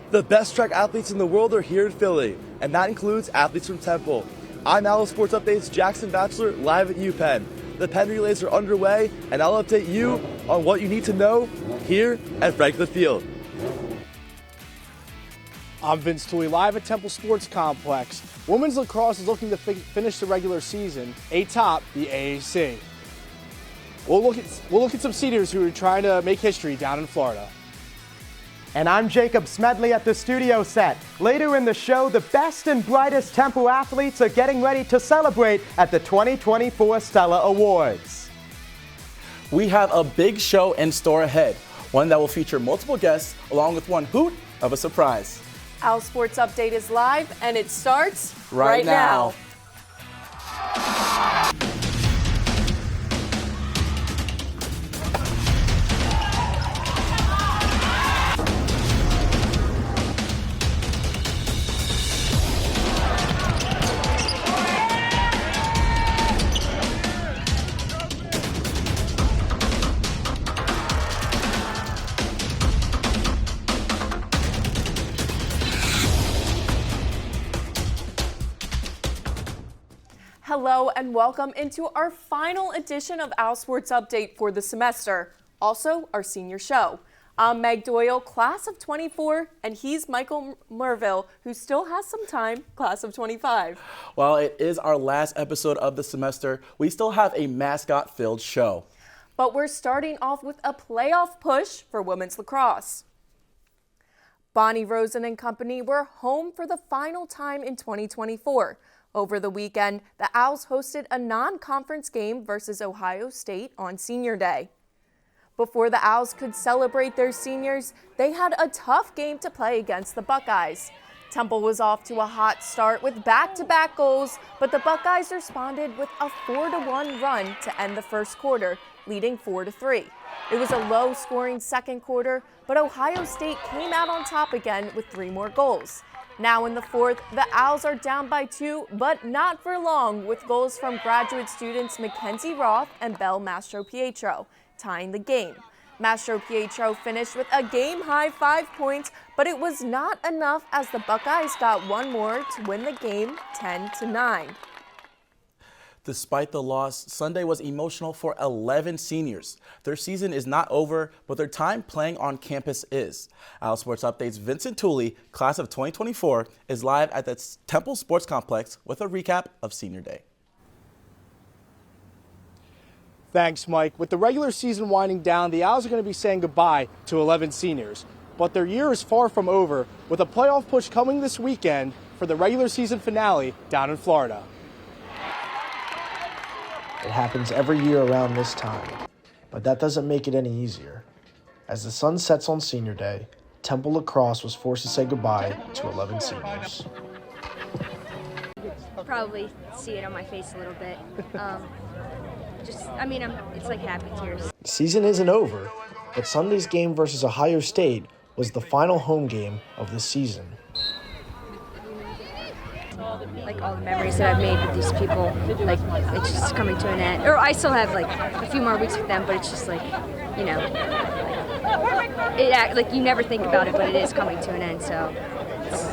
The best track athletes in the world are here in Philly, and that includes athletes from Temple. I'm OwlSports Update's Jackson Batchelor, live at UPenn. The Penn Relays are underway, and I'll update you on what you need to know here at Franklin Field. I'm Vince Tooley, live at Temple Sports Complex. Women's lacrosse is looking to finish the regular season atop the AAC. We'll look at some seniors who are trying to make history down in Florida. And I'm Jacob Smedley at the studio set. Later in the show, the best and brightest Temple athletes are getting ready to celebrate at the 2024 Stella Awards. We have a big show in store ahead, one that will feature multiple guests along with one hoot of a surprise. OwlSports Update is live and it starts right now. Hello and welcome into our final edition of OwlSports Update for the semester, also our senior show. I'm Meg Doyle, class of 24, and he's Michael Merville, who still has some time, class of 25. While it is our last episode of the semester, we still have a mascot-filled show. But we're starting off with a playoff push for women's lacrosse. Bonnie Rosen and company were home for the final time in 2024. Over the weekend, the Owls hosted a non-conference game versus Ohio State on Senior Day. Before the Owls could celebrate their seniors, they had a tough game to play against the Buckeyes. Temple was off to a hot start with back-to-back goals, but the Buckeyes responded with a 4-1 run to end the first quarter, leading 4-3. It was a low-scoring second quarter, but Ohio State came out on top again with 3 more goals. Now in the fourth, the Owls are down by 2, but not for long, with goals from graduate students Mackenzie Roth and Belle Mastro-Pietro, tying the game. Mastro-Pietro finished with a game-high 5 points, but it was not enough as the Buckeyes got one more to win the game 10-9. Despite the loss, Sunday was emotional for 11 seniors. Their season is not over, but their time playing on campus is. OwlSports Update's Vincent Tooley, class of 2024, is live at the Temple Sports Complex with a recap of Senior Day. Thanks, Mike. With the regular season winding down, the Owls are going to be saying goodbye to 11 seniors. But their year is far from over, with a playoff push coming this weekend for the regular season finale down in Florida. It happens every year around this time, but that doesn't make it any easier. As the sun sets on Senior Day, Temple Lacrosse was forced to say goodbye to 11 seniors. Probably see it on my face a little bit. It's like happy tears. The season isn't over, but Sunday's game versus Ohio State was the final home game of the season. Like all the memories that I've made with these people, like it's just coming to an end. Or I still have like a few more weeks with them, but it's just like, you know, like you never think about it, but it is coming to an end. So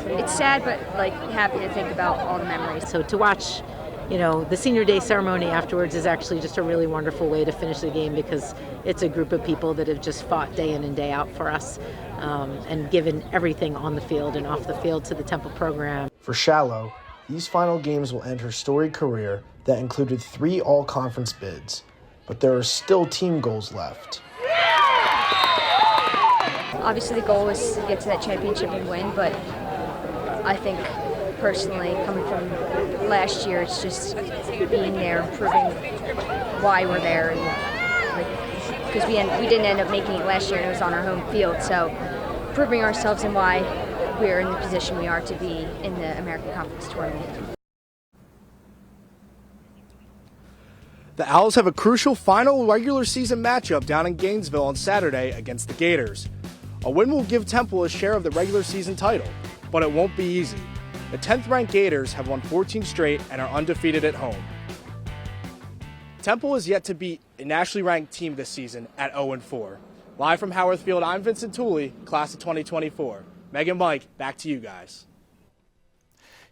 it's sad, but like happy to think about all the memories. So to watch, you know, the Senior Day ceremony afterwards is actually just a really wonderful way to finish the game because it's a group of people that have just fought day in and day out for us and given everything on the field and off the field to the Temple program. For Shallow, these final games will end her storied career that included 3 all-conference bids, but there are still team goals left. Obviously the goal is to get to that championship and win, but I think personally, coming from last year, it's just being there, proving why we're there, and because we didn't end up making it last year and it was on our home field, so proving ourselves and why we're in the position we are to be in the American Conference Tournament. The Owls have a crucial final regular season matchup down in Gainesville on Saturday against the Gators. A win will give Temple a share of the regular season title, but it won't be easy. The 10th-ranked Gators have won 14 straight and are undefeated at home. Temple is yet to beat a nationally ranked team this season at 0-4. Live from Howard Field, I'm Vincent Tooley, class of 2024. Meg and Mike, back to you guys.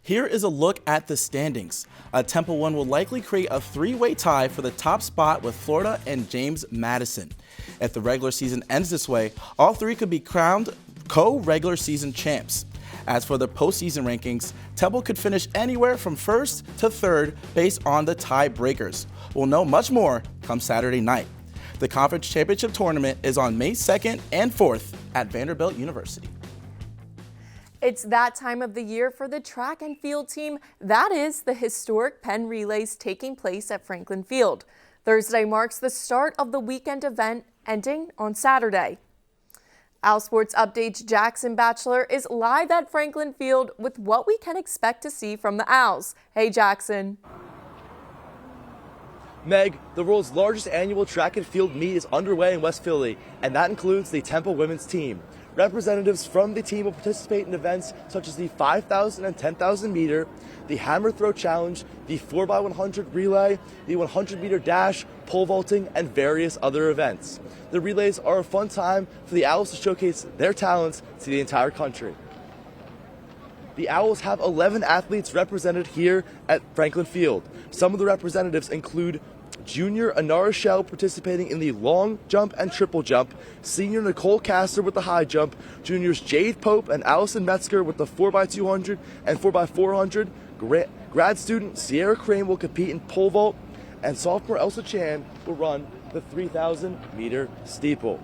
Here is a look at the standings. A Temple win will likely create a three-way tie for the top spot with Florida and James Madison. If the regular season ends this way, all three could be crowned co-regular season champs. As for the postseason rankings, Temple could finish anywhere from first to third based on the tiebreakers. We'll know much more come Saturday night. The conference championship tournament is on May 2nd and 4th at Vanderbilt University. It's that time of the year for the track and field team. That is the historic Penn Relays taking place at Franklin Field. Thursday marks the start of the weekend event ending on Saturday. OwlSports Updates Jackson Batchelor is live at Franklin Field with what we can expect to see from the Owls. Hey, Jackson. Meg, the world's largest annual track and field meet is underway in West Philly, and that includes the Temple women's team. Representatives from the team will participate in events such as the 5,000 and 10,000 meter, the hammer throw challenge, the 4x100 relay, the 100 meter dash, pole vaulting, and various other events. The relays are a fun time for the Owls to showcase their talents to the entire country. The Owls have 11 athletes represented here at Franklin Field. Some of the representatives include Junior Anara Shell participating in the long jump and triple jump, Senior Nicole Castor with the high jump, Juniors Jade Pope and Allison Metzger with the 4x200 and 4x400, grad student Sierra Crane will compete in pole vault, and sophomore Elsa Chan will run the 3,000 meter steeple.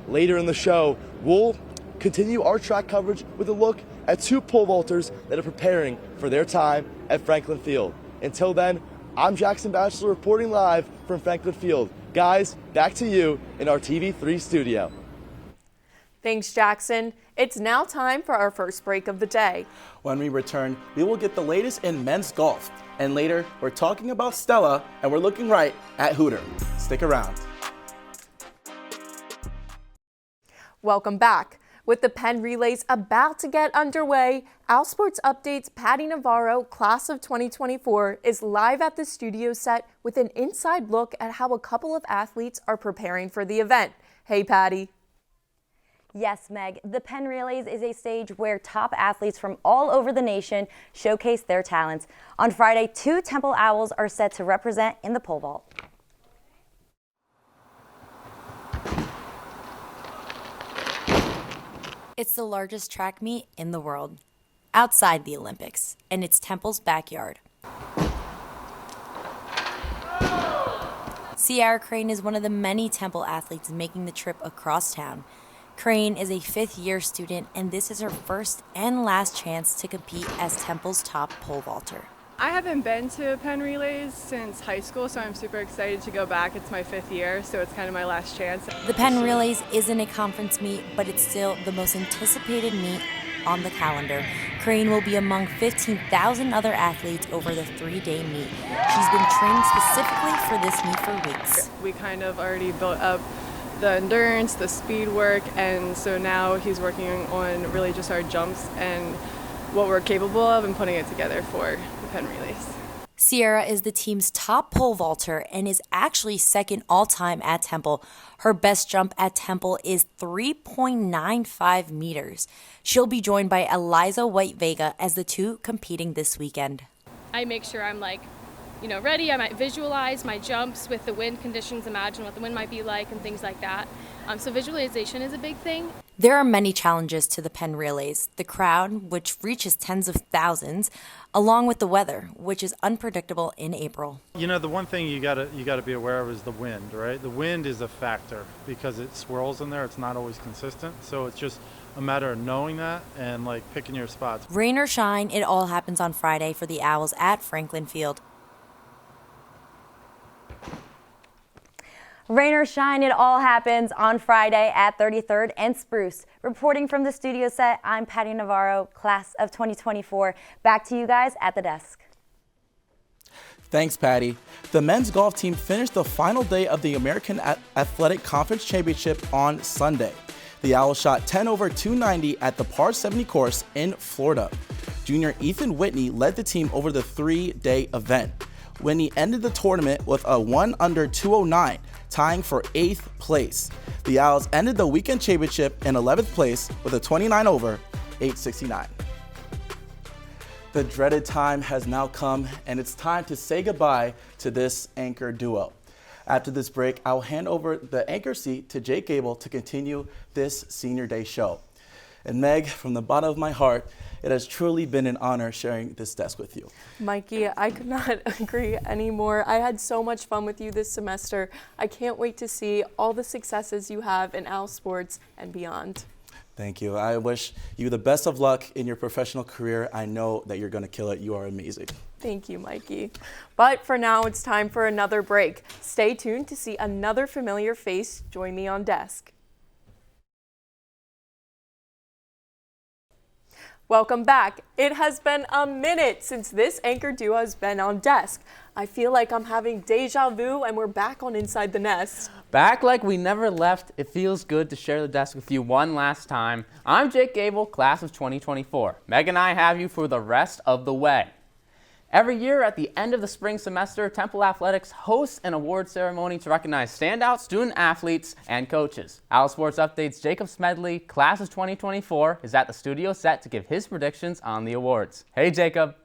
Later in the show, we'll continue our track coverage with a look at two pole vaulters that are preparing for their time at Franklin Field. Until then, I'm Jackson Batchelor reporting live from Franklin Field. Guys, back to you in our TV3 studio. Thanks, Jackson. It's now time for our first break of the day. When we return, we will get the latest in men's golf. And later, we're talking about Stella, and we're looking right at Hooter. Stick around. Welcome back. With the Penn Relays about to get underway, OwlSports Updates Patty Navarro, class of 2024, is live at the studio set with an inside look at how a couple of athletes are preparing for the event. Hey, Patty. Yes, Meg. The Penn Relays is a stage where top athletes from all over the nation showcase their talents. On Friday, 2 Temple Owls are set to represent in the pole vault. It's the largest track meet in the world, outside the Olympics, and it's Temple's backyard. Sierra Crane is one of the many Temple athletes making the trip across town. Crane is a fifth-year student, and this is her first and last chance to compete as Temple's top pole vaulter. I haven't been to Penn Relays since high school, so I'm super excited to go back. It's my 5th year, so it's kind of my last chance. The Penn Relays isn't a conference meet, but it's still the most anticipated meet on the calendar. Crane will be among 15,000 other athletes over the 3-day meet. She's been training specifically for this meet for weeks. We kind of already built up the endurance, the speed work, and so now he's working on really just our jumps and what we're capable of and putting it together for the Penn Relays. Sierra is the team's top pole vaulter and is actually second all-time at Temple. Her best jump at Temple is 3.95 meters. She'll be joined by Eliza White-Vega as the two competing this weekend. I make sure I'm ready. I might visualize my jumps with the wind conditions, imagine what the wind might be like and things like that. So visualization is a big thing. There are many challenges to the Penn Relays. The crowd, which reaches tens of thousands, along with the weather, which is unpredictable in April. You know, the one thing you gotta be aware of is the wind, right? The wind is a factor because it swirls in there. It's not always consistent. So it's just a matter of knowing that and picking your spots. Rain or shine, it all happens on Friday for the Owls at Franklin Field. Rain or shine, it all happens on Friday at 33rd and Spruce. Reporting from the studio set, I'm Patty Navarro, class of 2024. Back to you guys at the desk. Thanks, Patty. The men's golf team finished the final day of the American Athletic Conference Championship on Sunday. The Owls shot 10 over 290 at the par 70 course in Florida. Junior Ethan Whitney led the team over the 3-day event. Whitney ended the tournament with a 1 under 209, tying for 8th place. The Owls ended the weekend championship in 11th place with a 29 over 869. The dreaded time has now come, and it's time to say goodbye to this anchor duo. After this break, I'll hand over the anchor seat to Jake Gable to continue this Senior Day show. And Meg, from the bottom of my heart, it has truly been an honor sharing this desk with you. Mikey, I could not agree anymore. I had so much fun with you this semester. I can't wait to see all the successes you have in OwlSports and beyond. Thank you. I wish you the best of luck in your professional career. I know that you're going to kill it. You are amazing. Thank you, Mikey. But for now, it's time for another break. Stay tuned to see another familiar face join me on desk. Welcome back. It has been a minute since this anchor duo has been on desk. I feel like I'm having deja vu and we're back on Inside the Nest. Back like we never left, it feels good to share the desk with you one last time. I'm Jake Gable, class of 2024. Meg and I have you for the rest of the way. Every year at the end of the spring semester, Temple Athletics hosts an award ceremony to recognize standout student athletes and coaches. OwlSports Update's Jacob Smedley, class of 2024, is at the studio set to give his predictions on the awards. Hey, Jacob.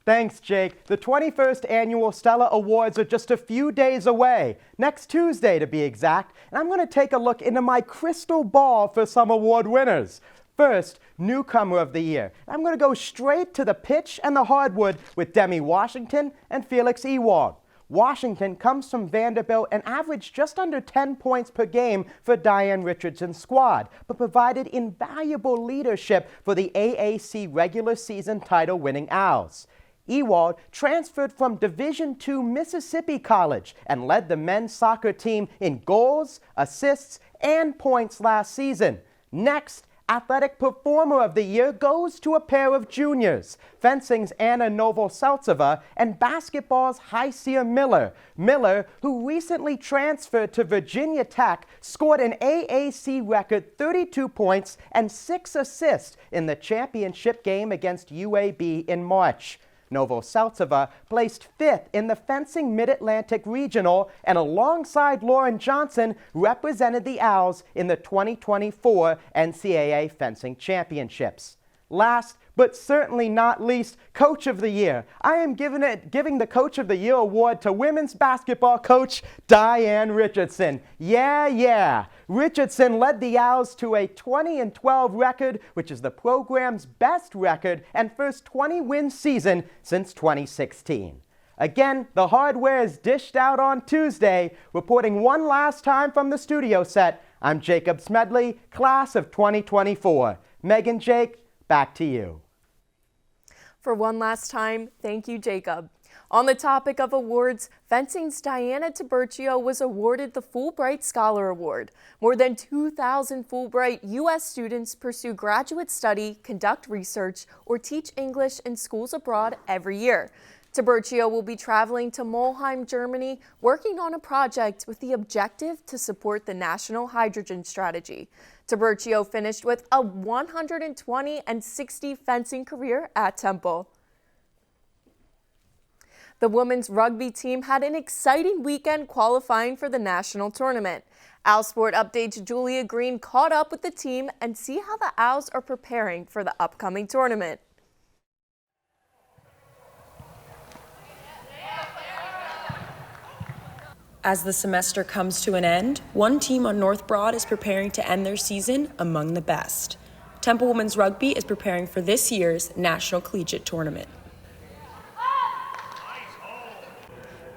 Thanks, Jake. The 21st Annual Stella Awards are just a few days away, next Tuesday to be exact, and I'm going to take a look into my crystal ball for some award winners. First, Newcomer of the Year. I'm going to go straight to the pitch and the hardwood with Demi Washington and Felix Ewald. Washington comes from Vanderbilt and averaged just under 10 points per game for Diane Richardson's squad, but provided invaluable leadership for the AAC regular season title-winning Owls. Ewald transferred from Division II Mississippi College and led the men's soccer team in goals, assists, and points last season. Next, Athletic Performer of the Year goes to a pair of juniors, fencing's Anna Novoseltseva and basketball's Hysia Miller. Miller, who recently transferred to Virginia Tech, scored an AAC record 32 points and 6 assists in the championship game against UAB in March. Novoseltseva placed 5th in the fencing Mid-Atlantic Regional and alongside Lauren Johnson represented the Owls in the 2024 NCAA Fencing Championships. Last, but certainly not least, Coach of the Year. I am giving the Coach of the Year award to women's basketball coach Diane Richardson. Yeah. Richardson led the Owls to a 20-12 record, which is the program's best record and first 20-win season since 2016. Again, the hardware is dished out on Tuesday. Reporting one last time from the studio set, I'm Jacob Smedley, class of 2024. Meg and Jake, back to you. For one last time, thank you, Jacob. On the topic of awards, fencing's Diana Tiburcio was awarded the Fulbright Scholar Award. More than 2,000 Fulbright U.S. students pursue graduate study, conduct research, or teach English in schools abroad every year. Tiburcio will be traveling to Mulheim, Germany, working on a project with the objective to support the national hydrogen strategy. Tiburcio finished with a 120-60 fencing career at Temple. The women's rugby team had an exciting weekend qualifying for the national tournament. OwlSport Update's Julia Green caught up with the team and see how the Owls are preparing for the upcoming tournament. As the semester comes to an end, one team on North Broad is preparing to end their season among the best. Temple Women's Rugby is preparing for this year's National Collegiate Tournament.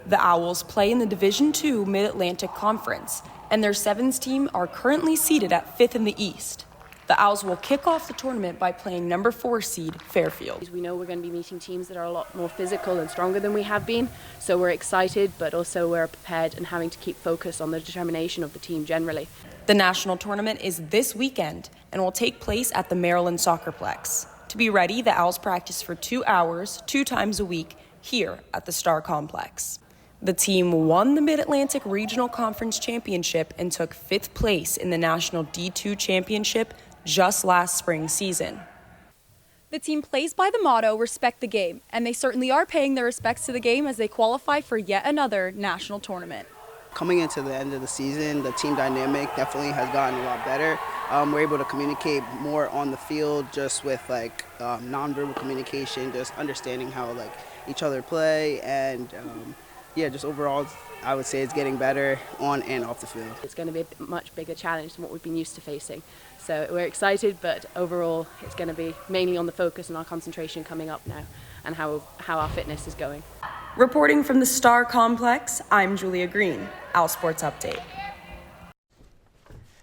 The Owls play in the Division II Mid-Atlantic Conference, and their sevens team are currently seated at 5th in the East. The Owls will kick off the tournament by playing number 4 seed Fairfield. We know we're going to be meeting teams that are a lot more physical and stronger than we have been, so we're excited, but also we're prepared and having to keep focus on the determination of the team generally. The national tournament is this weekend and will take place at the Maryland Soccerplex. To be ready, the Owls practice for 2 hours, 2 times a week, here at the Star Complex. The team won the Mid-Atlantic Regional Conference Championship and took 5th place in the National D2 Championship just last spring season. The team plays by the motto, respect the game, and they certainly are paying their respects to the game as they qualify for yet another national tournament. Coming into the end of the season, the team dynamic definitely has gotten a lot better. we're able to communicate more on the field, just with like nonverbal communication, just understanding how like each other play, and yeah, just overall, I would say it's getting better on and off the field. It's going to be a much bigger challenge than what we've been used to facing. So we're excited, but overall it's going to be mainly on the focus and our concentration coming up now and how our fitness is going. Reporting from the Star Complex, I'm Julia Green, OwlSports Update.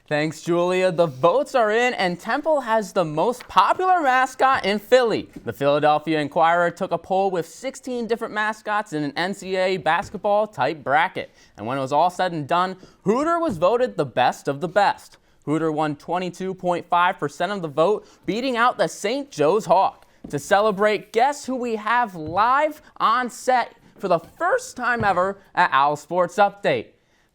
Thanks, Julia. The votes are in, and Temple has the most popular mascot in Philly. The Philadelphia Inquirer took a poll with 16 different mascots in an NCAA basketball-type bracket. And when it was all said and done, Hooter was voted the best of the best. Hooter won 22.5% of the vote, beating out the St. Joe's Hawk. To celebrate, guess who we have live on set for the first time ever at OwlSports Update?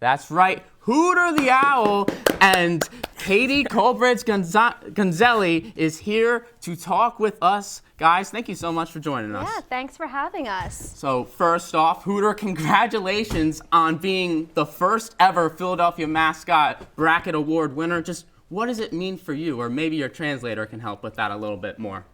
That's right, Hooter the Owl, and Katie Colbridge-Gonzelli is here to talk with us. Guys, thank you so much for joining us. Yeah, thanks for having us. So first off, Hooter, congratulations on being the first ever Philadelphia Mascot Bracket Award winner. Just what does it mean for you? Or maybe your translator can help with that a little bit more.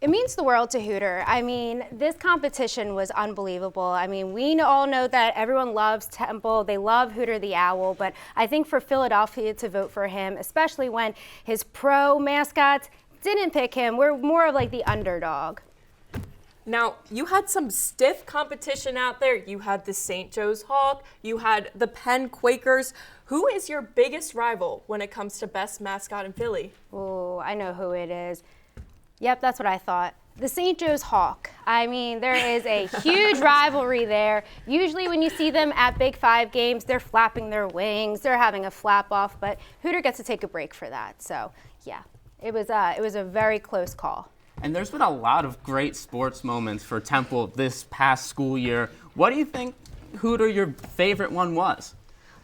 It means the world to Hooter. I mean, this competition was unbelievable. I mean, we all know that everyone loves Temple. They love Hooter the Owl. But I think for Philadelphia to vote for him, especially when his pro mascots didn't pick him, we're more of like the underdog. Now, you had some stiff competition out there. You had the St. Joe's Hawk. You had the Penn Quakers. Who is your biggest rival when it comes to best mascot in Philly? Oh, I know who it is. Yep, that's what I thought. The St. Joe's Hawk. I mean, there is a huge rivalry there. Usually when you see them at Big Five games, they're flapping their wings, they're having a flap off, but Hooter gets to take a break for that. So, yeah, it was a very close call. And there's been a lot of great sports moments for Temple this past school year. What do you think, Hooter, your favorite one was?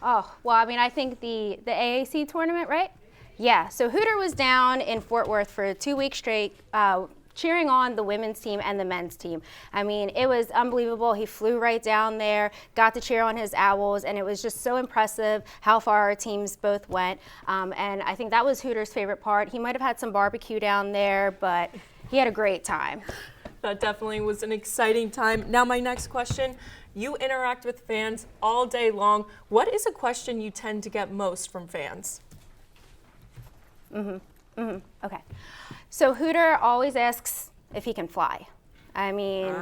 Oh, well, I mean, I think the AAC tournament, right? Yeah, so Hooter was down in Fort Worth for 2 weeks straight, cheering on the women's team and the men's team. I mean, it was unbelievable. He flew right down there, got to cheer on his Owls, and it was just so impressive how far our teams both went. And I think that was Hooter's favorite part. He might have had some barbecue down there, but he had a great time. That definitely was an exciting time. Now, my next question. You interact with fans all day long. What is a question you tend to get most from fans? Okay. So Hooter always asks if he can fly. I mean,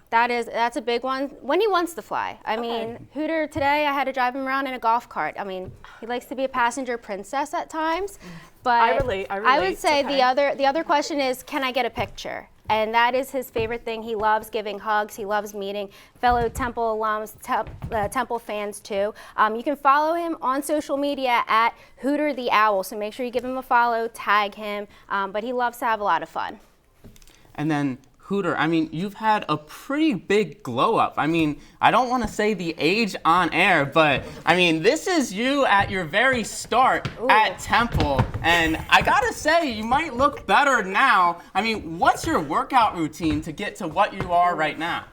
that's a big one. When he wants to fly. I mean, Hooter, today I had to drive him around in a golf cart. I mean, he likes to be a passenger princess at times. But I relate. I would say the other question is, can I get a picture? And that is his favorite thing. He loves giving hugs. He loves meeting fellow Temple alums, Temple fans too. You can follow him on social media at Hooter the Owl. So make sure you give him a follow, tag him. But he loves to have a lot of fun. And then Hooter, I mean, you've had a pretty big glow up. I mean, I don't want to say the age on air, but I mean, this is you at your very start at Temple. And I gotta say, you might look better now. I mean, what's your workout routine to get to what you are right now?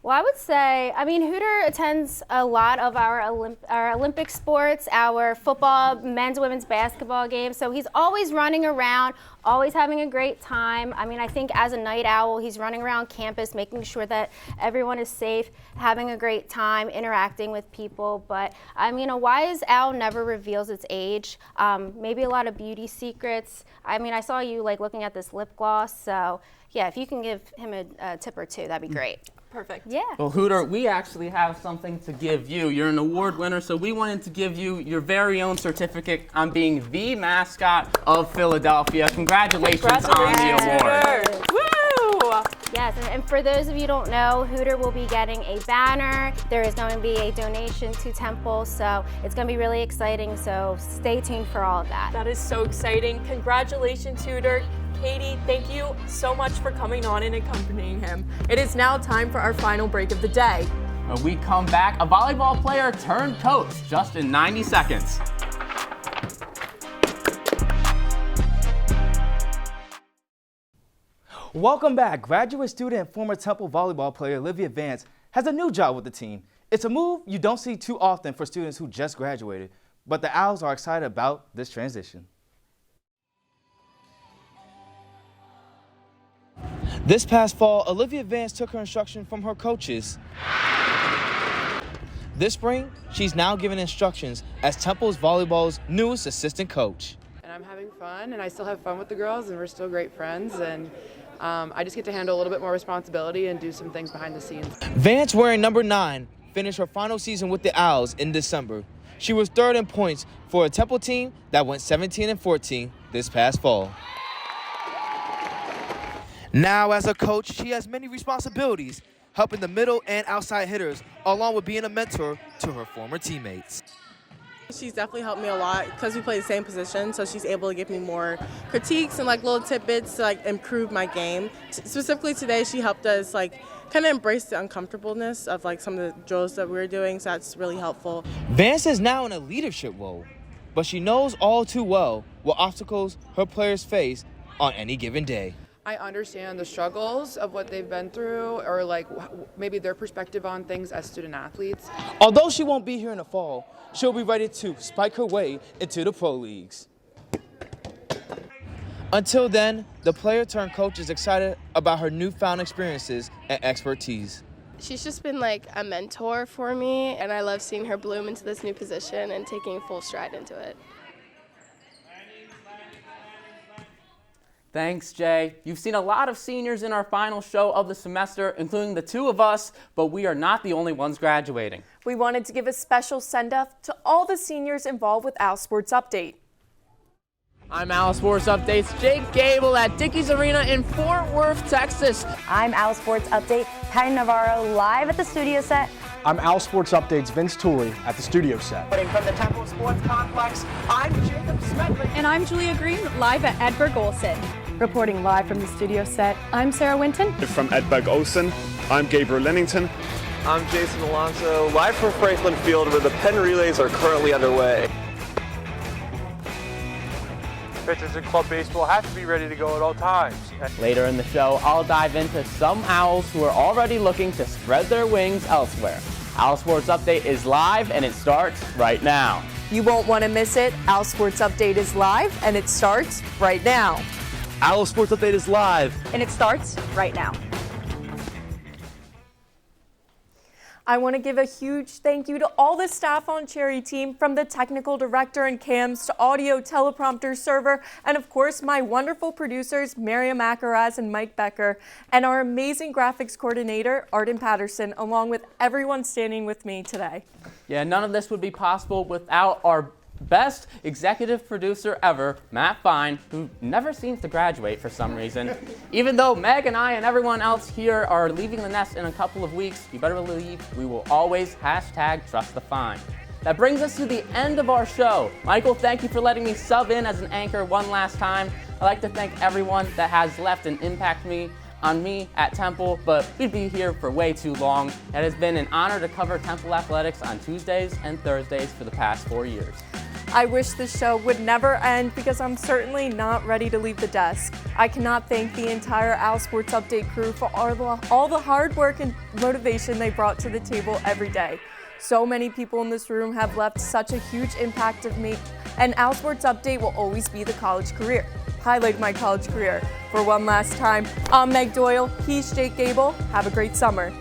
Well, I would say, I mean, Hooter attends a lot of our Olympic sports, our football, men's, women's basketball games. So he's always running around, always having a great time. I mean, I think as a night owl, he's running around campus, making sure that everyone is safe, having a great time, interacting with people. But I mean, a wise owl never reveals its age. Maybe a lot of beauty secrets. I mean, I saw you like looking at this lip gloss. So yeah, if you can give him a tip or two, that'd be great. Perfect. Yeah. Well, Hooter, we actually have something to give you. You're an award winner, so we wanted to give you your very own certificate on being the mascot of Philadelphia. Congratulations on the award. Woo! Yes, and for those of you who don't know, Hooter will be getting a banner. There is going to be a donation to Temple, so it's going to be really exciting, so stay tuned for all of that. That is so exciting. Congratulations, Hooter. Katie, thank you so much for coming on and accompanying him. It is now time for our final break of the day. When we come back, a volleyball player turned coach just in 90 seconds. Welcome back. Graduate student and former Temple volleyball player Olivia Vance has a new job with the team. It's a move you don't see too often for students who just graduated, but the Owls are excited about this transition. This past fall, Olivia Vance took her instruction from her coaches. This spring, she's now given instructions as Temple's volleyball's newest assistant coach. And I'm having fun, and I still have fun with the girls, and we're still great friends, and I just get to handle a little bit more responsibility and do some things behind the scenes. Vance, wearing number 9, finished her final season with the Owls in December. She was third in points for a Temple team that went 17-14 this past fall. Now, as a coach, she has many responsibilities, helping the middle and outside hitters, along with being a mentor to her former teammates. She's definitely helped me a lot because we play the same position, so she's able to give me more critiques and little tidbits to improve my game. Specifically today, she helped us kind of embrace the uncomfortableness of some of the drills that we were doing, so that's really helpful. Vance is now in a leadership role, but she knows all too well what obstacles her players face on any given day. I understand the struggles of what they've been through, or maybe their perspective on things as student athletes. Although she won't be here in the fall, she'll be ready to spike her way into the pro leagues. Until then, the player-turned-coach is excited about her newfound experiences and expertise. She's just been a mentor for me, and I love seeing her bloom into this new position and taking full stride into it. Thanks, Jay. You've seen a lot of seniors in our final show of the semester, including the 2 of us, but we are not the only ones graduating. We wanted to give a special send-off to all the seniors involved with OwlSports Update. I'm OwlSports Update's Jake Gable at Dickies Arena in Fort Worth, Texas. I'm OwlSports Update Patty Navarro live at the studio set. I'm OwlSports Update's Vince Tooley at the studio set. From the Temple Sports Complex, I'm Jacob Smedley. And I'm Julia Green, live at Edberg Olsen. Reporting live from the studio set, I'm Sarah Winton. From Edberg Olsen, I'm Gabriel Lennington. I'm Jason Alonso, live from Franklin Field where the Penn Relays are currently underway. Pitchers in club baseball have to be ready to go at all times. Later in the show, I'll dive into some Owls who are already looking to spread their wings elsewhere. OwlSports Update is live and it starts right now. You won't want to miss it. OwlSports Update is live and it starts right now. OwlSports Update is live. And it starts right now. I want to give a huge thank you to all the staff on Cherry Team, from the technical director and cams to audio, teleprompter, server, and of course my wonderful producers Miriam Akaraz and Mike Becker, and our amazing graphics coordinator Arden Patterson, along with everyone standing with me today. Yeah, none of this would be possible without our best executive producer ever, Matt Fine, who never seems to graduate for some reason. Even though Meg and I and everyone else here are leaving the nest in a couple of weeks, you better believe we will always #TrustTheFine. That brings us to the end of our show. Michael, thank you for letting me sub in as an anchor one last time. I'd like to thank everyone that has left an impact on me at Temple, but we'd be here for way too long. It has been an honor to cover Temple athletics on Tuesdays and Thursdays for the past 4 years. I wish this show would never end because I'm certainly not ready to leave the desk. I cannot thank the entire OwlSports Update crew for all the hard work and motivation they brought to the table every day. So many people in this room have left such a huge impact on me, and OwlSports Update will always be the highlight of my college career. For one last time, I'm Meg Doyle, he's Jake Gable. Have a great summer.